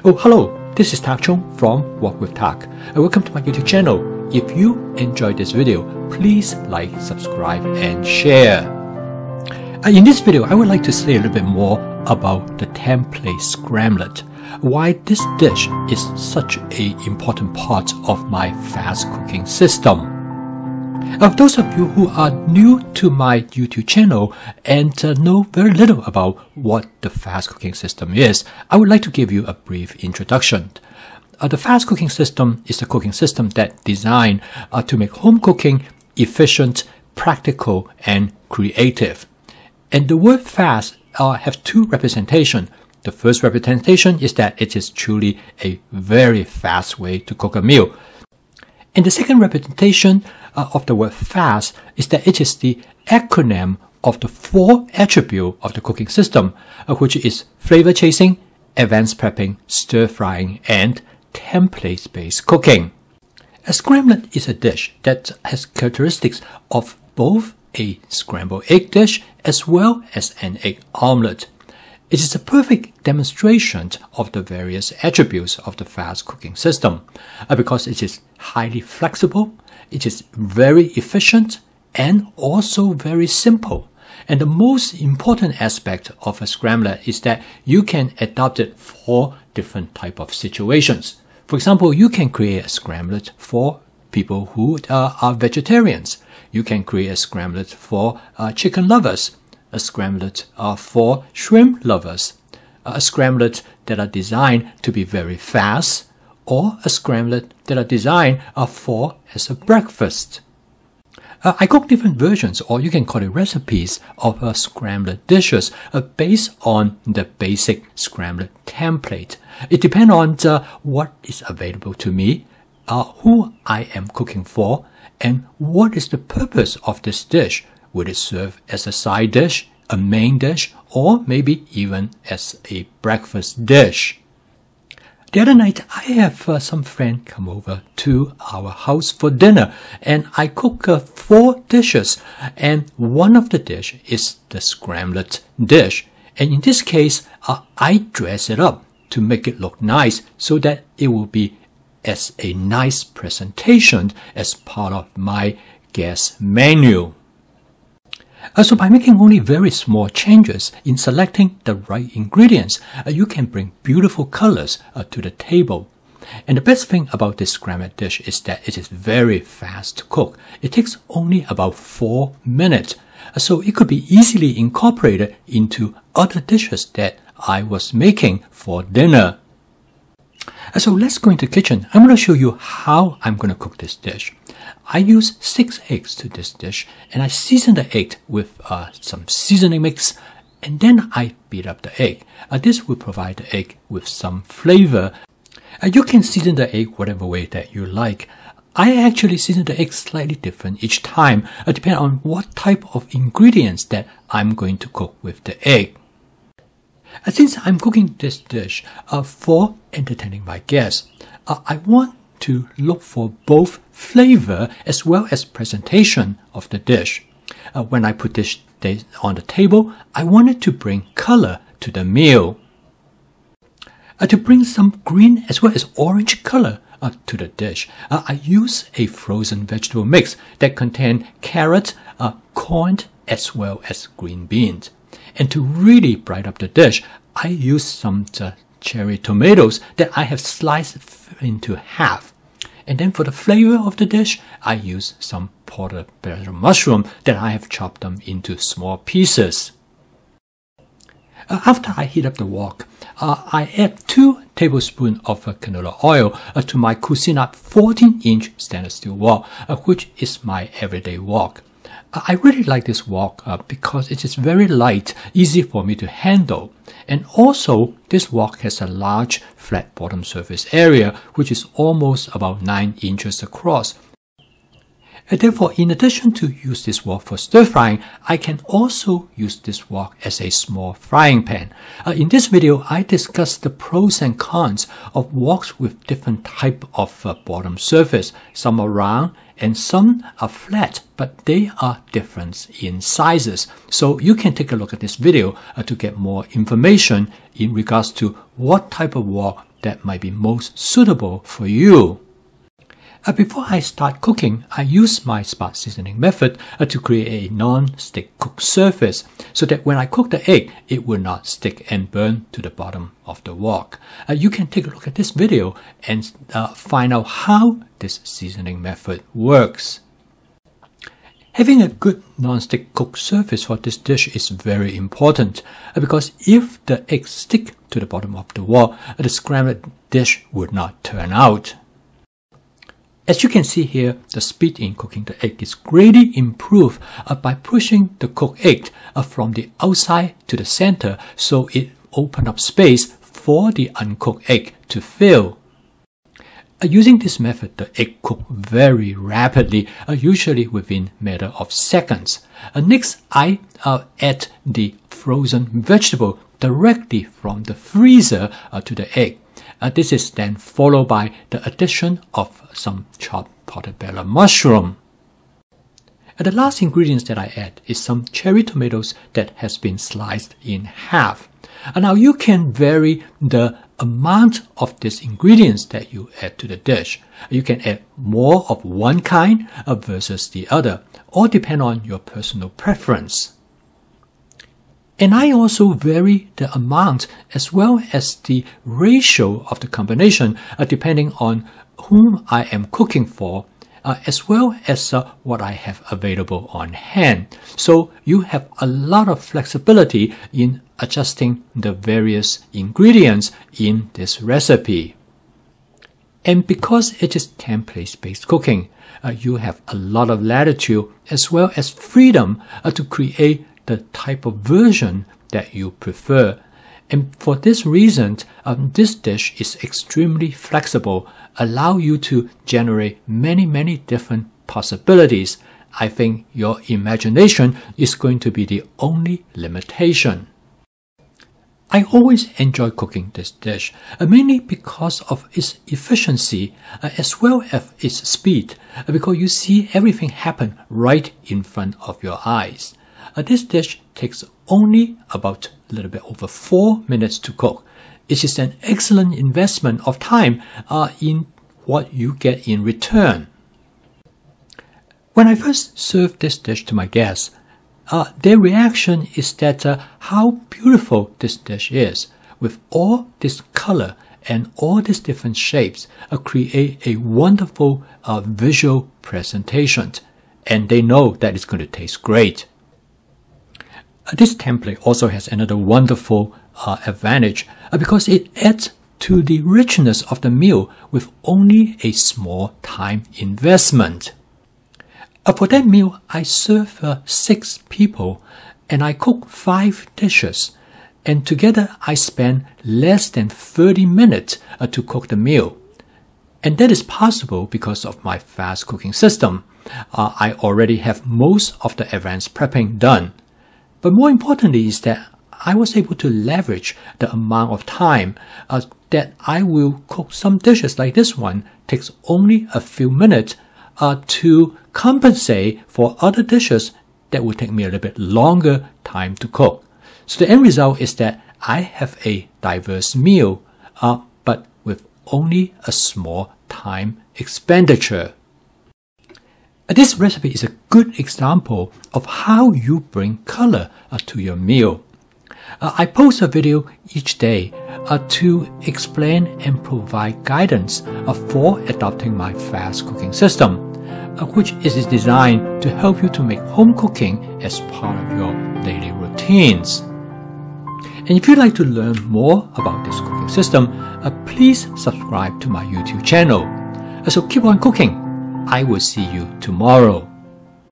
Oh, hello, this is Tak Chung from Walk with Tak, and welcome to my YouTube channel. If you enjoyed this video, please like, subscribe, and share. In this video, I would like to say a little bit more about the template scrambled, why this dish is such an important part of my fast cooking system. For those of you who are new to my YouTube channel and know very little about what the fast cooking system is, I would like to give you a brief introduction. The fast cooking system is a cooking system that's designed to make home cooking efficient, practical, and creative. And the word fast has two representations. The first representation is that it is truly a very fast way to cook a meal. And the second representation of the word fast is that it is the acronym of the four attributes of the cooking system, which is flavor chasing, advanced prepping, stir frying, and template-based cooking. A scrambled is a dish that has characteristics of both a scrambled egg dish as well as an egg omelette. It is a perfect demonstration of the various attributes of the fast cooking system because it is highly flexible, it is very efficient, and also very simple. And the most important aspect of a scrambler is that you can adapt it for different type of situations. For example, you can create a scrambler for people who are vegetarians. You can create a scrambler for chicken lovers, a scrambler for shrimp lovers, a scrambler that are designed to be very fast, or a scrambler that are designed for as a breakfast. I cook different versions, or you can call it recipes, of scrambled dishes based on the basic scrambled template. It depends on what is available to me, who I am cooking for, and what is the purpose of this dish. Would it serve as a side dish, a main dish, or maybe even as a breakfast dish? The other night, I have some friend come over to our house for dinner, and I cook 4 dishes, and one of the dish is the scrambled dish. And in this case, I dress it up to make it look nice so that it will be as a nice presentation as part of my guest menu. So by making only very small changes in selecting the right ingredients, you can bring beautiful colors to the table. And the best thing about this scrambled dish is that it is very fast to cook. It takes only about 4 minutes. So it could be easily incorporated into other dishes that I was making for dinner. So let's go into the kitchen. I'm going to show you how I'm going to cook this dish. I use 6 eggs to this dish, and I season the egg with some seasoning mix, and then I beat up the egg. This will provide the egg with some flavor. You can season the egg whatever way that you like. I actually season the egg slightly different each time, depending on what type of ingredients that I'm going to cook with the egg. Since I'm cooking this dish for entertaining my guests, I want to look for both flavor as well as presentation of the dish. When I put this dish on the table, I wanted to bring color to the meal. To bring some green as well as orange color to the dish, I use a frozen vegetable mix that contains carrot, corn, as well as green beans. And to really brighten up the dish, I use some cherry tomatoes that I have sliced into half. And then for the flavor of the dish, I use some portobello mushroom that I have chopped them into small pieces. After I heat up the wok, I add 2 tablespoons of canola oil to my Cuisinart 14-inch stainless steel wok, which is my everyday wok. I really like this wok because it is very light, easy for me to handle. And also, this wok has a large flat bottom surface area, which is almost about 9 inches across. And therefore, in addition to use this wok for stir frying, I can also use this wok as a small frying pan. In this video, I discuss the pros and cons of woks with different type of bottom surface. Some are round and some are flat, but they are different in sizes. So you can take a look at this video to get more information in regards to what type of wok that might be most suitable for you. Before I start cooking, I use my Smart Seasoning method to create a non-stick cook surface so that when I cook the egg, it will not stick and burn to the bottom of the wok. You can take a look at this video and find out how this seasoning method works. Having a good non-stick cook surface for this dish is very important because if the eggs stick to the bottom of the wok, the scrambled dish would not turn out. As you can see here, the speed in cooking the egg is greatly improved by pushing the cooked egg from the outside to the center, so it opens up space for the uncooked egg to fill. Using this method, the egg cooks very rapidly, usually within a matter of seconds. Next, I add the frozen vegetable directly from the freezer to the egg. This is then followed by the addition of some chopped portobello mushroom. The last ingredients that I add is some cherry tomatoes that has been sliced in half. Now you can vary the amount of these ingredients that you add to the dish. You can add more of one kind versus the other, all depend on your personal preference. And I also vary the amount as well as the ratio of the combination depending on whom I am cooking for, as well as what I have available on hand. So you have a lot of flexibility in adjusting the various ingredients in this recipe. And because it is template-based cooking, you have a lot of latitude as well as freedom to create the type of version that you prefer. And for this reason, this dish is extremely flexible, allow you to generate many different possibilities. I think your imagination is going to be the only limitation. I always enjoy cooking this dish, mainly because of its efficiency as well as its speed, because you see everything happen right in front of your eyes. This dish takes only about a little bit over 4 minutes to cook. It is an excellent investment of time in what you get in return. When I first served this dish to my guests, their reaction is that how beautiful this dish is, with all this color and all these different shapes create a wonderful visual presentation, and they know that it's going to taste great. This template also has another wonderful advantage because it adds to the richness of the meal with only a small time investment. For that meal, I serve 6 people and I cook 5 dishes, and together I spend less than 30 minutes to cook the meal. And that is possible because of my fast cooking system. I already have most of the advanced prepping done. But more importantly is that I was able to leverage the amount of time that I will cook some dishes like this one takes only a few minutes to compensate for other dishes that will take me a little bit longer time to cook. So the end result is that I have a diverse meal, but with only a small time expenditure. This recipe is a good example of how you bring color to your meal. I post a video each day to explain and provide guidance for adopting my fast cooking system, which is designed to help you to make home cooking as part of your daily routines. And if you'd like to learn more about this cooking system, please subscribe to my YouTube channel. So keep on cooking. I will see you tomorrow.